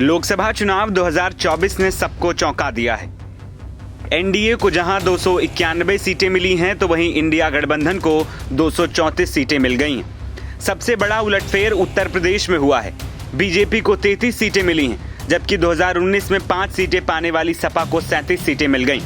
लोकसभा चुनाव 2024 ने सबको चौंका दिया है। एनडीए को जहां 291 सीटें मिली हैं तो वहीं इंडिया गठबंधन को 234 सीटें मिल गई हैं। सबसे बड़ा उलटफेर उत्तर प्रदेश में हुआ है। बीजेपी को 33 सीटें मिली हैं, जबकि 2019 में 5 सीटें पाने वाली सपा को 37 सीटें मिल गईं।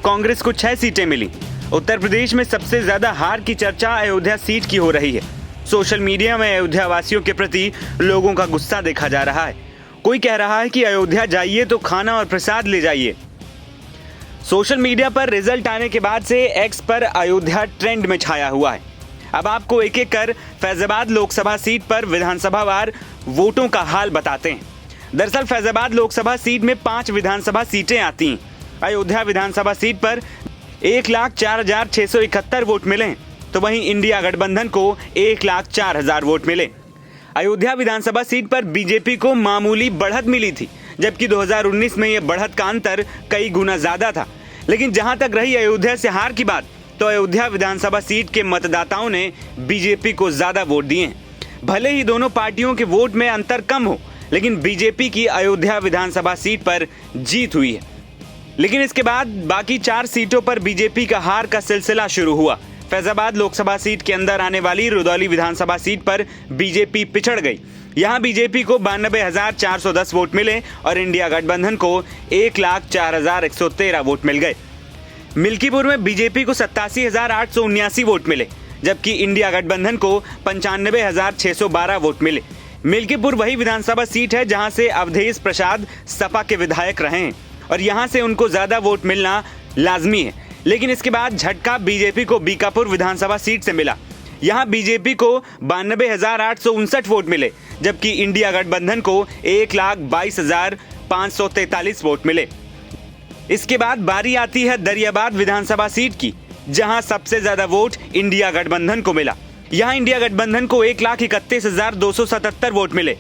कांग्रेस को 6 सीटें मिली। उत्तर प्रदेश में सबसे ज्यादा हार की चर्चा अयोध्या सीट की हो रही है। सोशल मीडिया में अयोध्या वासियों के प्रति लोगों का गुस्सा देखा जा रहा है। कोई कह रहा है कि अयोध्या जाइए तो खाना और प्रसाद ले जाइए। सोशल मीडिया पर रिजल्ट आने के बाद से एक्स पर अयोध्या ट्रेंड में छाया हुआ है। अब आपको एक एक कर फैजाबाद लोकसभा सीट पर विधानसभावार वोटों का हाल बताते हैं। दरअसल फैजाबाद लोकसभा सीट में 5 विधानसभा सीटें आती हैं। अयोध्या विधानसभा सीट पर 1,04,671 वोट मिले, तो वहीं इंडिया गठबंधन को 1,04,000 वोट मिले। अयोध्या विधानसभा सीट पर बीजेपी को मामूली बढ़त मिली थी, जबकि 2019 में यह बढ़त का अंतर कई गुना ज्यादा था। लेकिन जहां तक रही अयोध्या से हार की बात, तो अयोध्या विधानसभा सीट के मतदाताओं ने बीजेपी को ज्यादा वोट दिए हैं। भले ही दोनों पार्टियों के वोट में अंतर कम हो, लेकिन बीजेपी की अयोध्या विधानसभा सीट पर जीत हुई है। लेकिन इसके बाद बाकी 4 सीटों पर बीजेपी का हार का सिलसिला शुरू हुआ। फैजाबाद लोकसभा सीट के अंदर आने वाली रुदौली विधानसभा सीट पर बीजेपी पिछड़ गई। यहां बीजेपी को 92,410 वोट मिले और इंडिया गठबंधन को 1,04,113 वोट मिल गए। मिल्कीपुर में बीजेपी को 87,879 वोट मिले, जबकि इंडिया गठबंधन को 95,612 वोट मिले। मिल्कीपुर वही विधानसभा सीट है जहां से अवधेश प्रसाद सपा के विधायक रहे हैं और यहां से उनको ज्यादा वोट मिलना लाजमी है। लेकिन इसके बाद झटका बीजेपी को बीकापुर विधानसभा सीट से मिला। यहां बीजेपी को 92,859 वोट मिले, जबकि इंडिया गठबंधन को 1,22,543 वोट मिले। इसके बाद बारी आती है दरियाबाद विधानसभा सीट की, जहां सबसे ज्यादा वोट इंडिया गठबंधन को मिला। यहां इंडिया गठबंधन को 1,31,277 वोट मिले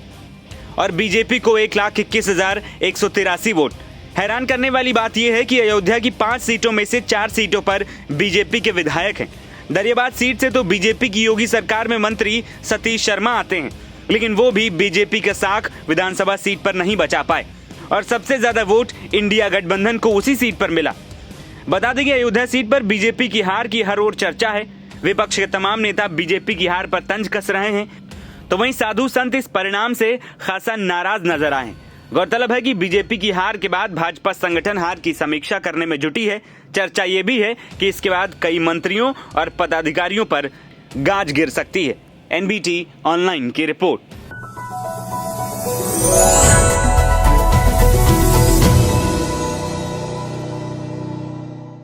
और बीजेपी को 1,21,183 वोट। हैरान करने वाली बात यह है कि अयोध्या की 5 सीटों में से 4 सीटों पर बीजेपी के विधायक हैं। दरियाबाद सीट से तो बीजेपी की योगी सरकार में मंत्री सतीश शर्मा आते हैं, लेकिन वो भी बीजेपी के साख विधानसभा सीट पर नहीं बचा पाए और सबसे ज्यादा वोट इंडिया गठबंधन को उसी सीट पर मिला। बता दें कि अयोध्या सीट पर बीजेपी की हार की हर ओर चर्चा है। विपक्ष के तमाम नेता बीजेपी की हार पर तंज कस रहे हैं, तो वहीं साधु संत इस परिणाम से खासा नाराज नजर आए। गौरतलब है कि बीजेपी की हार के बाद भाजपा संगठन हार की समीक्षा करने में जुटी है। चर्चा ये भी है कि इसके बाद कई मंत्रियों और पदाधिकारियों पर गाज गिर सकती है। एनबीटी ऑनलाइन की रिपोर्ट।